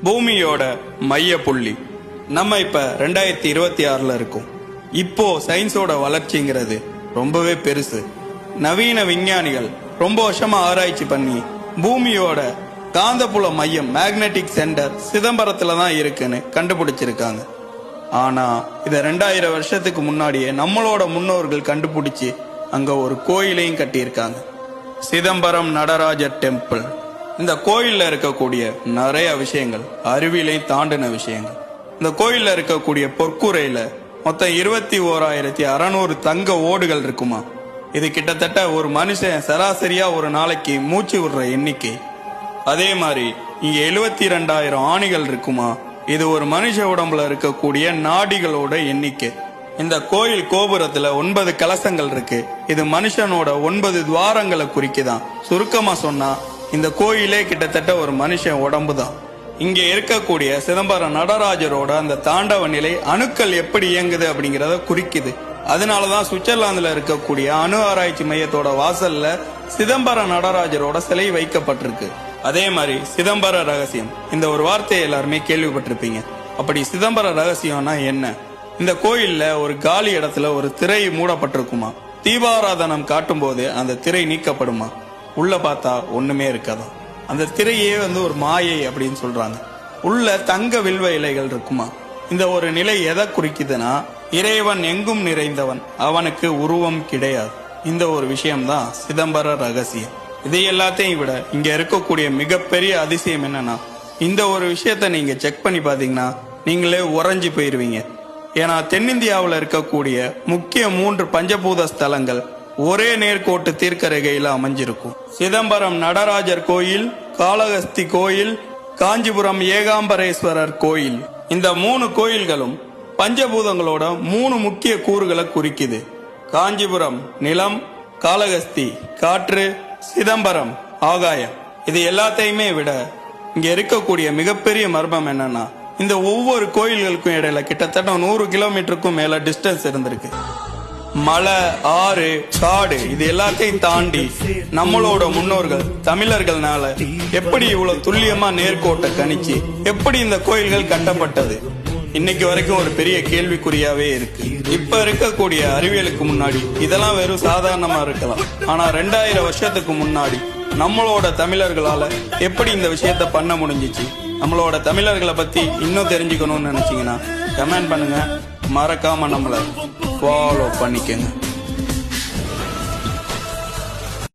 பூமியோட மைய புள்ளி. நம்ம இப்ப 2026ல இருக்கோம். இப்போ சயின்ஸோட வளர்ச்சிங்கிறது ரொம்பவே பெருசு. நவீன விஞ்ஞானிகள் ரொம்ப வருஷமா ஆராய்ச்சி பண்ணி பூமியோட காந்தப்புல மையம் மேக்னெட்டிக் சென்டர் சிதம்பரத்துல தான் இருக்குன்னு கண்டுபிடிச்சிருக்காங்க. ஆனா இத 2000 வருஷத்துக்கு முன்னாடியே நம்மளோட முன்னோர்கள் கண்டுபிடிச்சு அங்க ஒரு கோயிலையும் கட்டியிருக்காங்க, சிதம்பரம் நடராஜர் டெம்பிள். இந்த கோயில்ல இருக்கக்கூடிய நிறைய விஷயங்கள் அறிவியலையும் தாண்டின விஷயங்கள். இந்த கோயில்ல இருக்கக்கூடிய பொற்கூரையில மொத்தம் 21,600 தங்க ஓடுகள் இருக்குமா. இது கிட்டத்தட்ட ஒரு மனுஷன் சராசரியா ஒரு நாளைக்கு மூச்சு விடுற எண்ணிக்கை. அதே மாதிரி இங்க 72,000 ஆணிகள் இருக்குமா. இது ஒரு மனுஷ உடம்புல இருக்கக்கூடிய நாடிகளோட எண்ணிக்கை. இந்த கோயில் கோபுரத்துல 9 கலசங்கள் இருக்கு. இது மனுஷனோட 9 துவாரங்களை குறிக்குதான். சுருக்கமா சொன்னா இந்த கோயிலே கிட்டத்தட்ட ஒரு மனுஷன் உடம்பு தான். இங்க இருக்கக்கூடிய சிதம்பரம் நடராஜரோட அந்த தாண்டவ நிலை அணுக்கள் எப்படி இயங்குது அப்படிங்கறத குறிக்குது. அதனாலதான் சுவிட்சர்லாந்துல இருக்கக்கூடிய அணு ஆராய்ச்சி மையத்தோட வாசல்ல சிதம்பரம் நடராஜரோட சிலை வைக்கப்பட்டிருக்கு. அதே மாதிரி சிதம்பர ரகசியம், இந்த ஒரு வார்த்தையை எல்லாருமே கேள்விப்பட்டிருப்பீங்க. அப்படி சிதம்பர ரகசியம்னா என்ன? இந்த கோயில்ல ஒரு காலி இடத்துல ஒரு திரை மூடப்பட்டிருக்குமா. தீபாராதனம் காட்டும் போது அந்த திரை நீக்கப்படுமா. உள்ள பார்த்தா ஒண்ணுமே இருக்காதான். அந்த திரையே ஒரு மாயை அப்படின்னு சொல்றாங்க. உள்ள தங்க வில்வ இலைகள் இருக்குமா. இந்த ஒரு நிலை எதை குறிக்குதுன்னா, இறைவன் எங்கும் நிறைந்தவன், அவனுக்கு உருவம் கிடையாது. இந்த ஒரு விஷயம்தான் சிதம்பர ரகசியம். இதை எல்லாத்தையும் விட இங்க இருக்கக்கூடிய மிகப்பெரிய அதிசயம் என்னன்னா, இந்த ஒரு விஷயத்த நீங்க செக் பண்ணி பாத்தீங்கன்னா நீங்களே உறைஞ்சு போயிருவீங்க. ஏன்னா தென்னிந்தியாவில் இருக்கக்கூடிய முக்கிய 3 பஞ்சபூத ஸ்தலங்கள் ஒரே நேர்கோட்டு தீர்க்கரேகையில அமைஞ்சிருக்கும். சிதம்பரம் நடராஜர் கோயில், காளஹஸ்தி கோயில், காஞ்சிபுரம் ஏகாம்பரேஸ்வரர் கோயில். இந்த 3 கோயில்களும் பஞ்சபூதங்களோட 3 முக்கிய கூறுகளை குறிக்குது. காஞ்சிபுரம் நிலம், காளஹஸ்தி காற்று, சிதம்பரம் ஆகாயம். இது எல்லாத்தையுமே விட இங்க இருக்கக்கூடிய மிகப்பெரிய மர்மம் என்னன்னா, இந்த ஒவ்வொரு கோயில்களுக்கும் இடையில கிட்டத்தட்ட 100 கிலோமீட்டருக்கும் மேல டிஸ்டன்ஸ் இருந்திருக்கு. மலை, ஆறு, காடு இது எல்லாத்தையும் தாண்டி நம்மளோட முன்னோர்கள் தமிழர்கள்னால எப்படி இவ்வளவு துல்லியமா நேர்கோட்டை கணிச்சு எப்படி இந்த கோயில்கள் கட்டப்பட்டது இன்னைக்கு வரைக்கும் ஒரு பெரிய கேள்விக்குறியாவே இருக்கு. இப்ப இருக்கக்கூடிய அறிவியலுக்கு முன்னாடி இதெல்லாம் வெறும் சாதாரணமா இருக்கலாம். ஆனா 2000 வருஷத்துக்கு முன்னாடி நம்மளோட தமிழர்களால எப்படி இந்த விஷயத்த பண்ண முடிஞ்சிச்சு? நம்மளோட தமிழர்களை பத்தி இன்னும் தெரிஞ்சுக்கணும்னு நினைச்சீங்கன்னா கமெண்ட் பண்ணுங்க. மறக்காம நம்மள ஃபாலோ பண்ணிக்கங்க.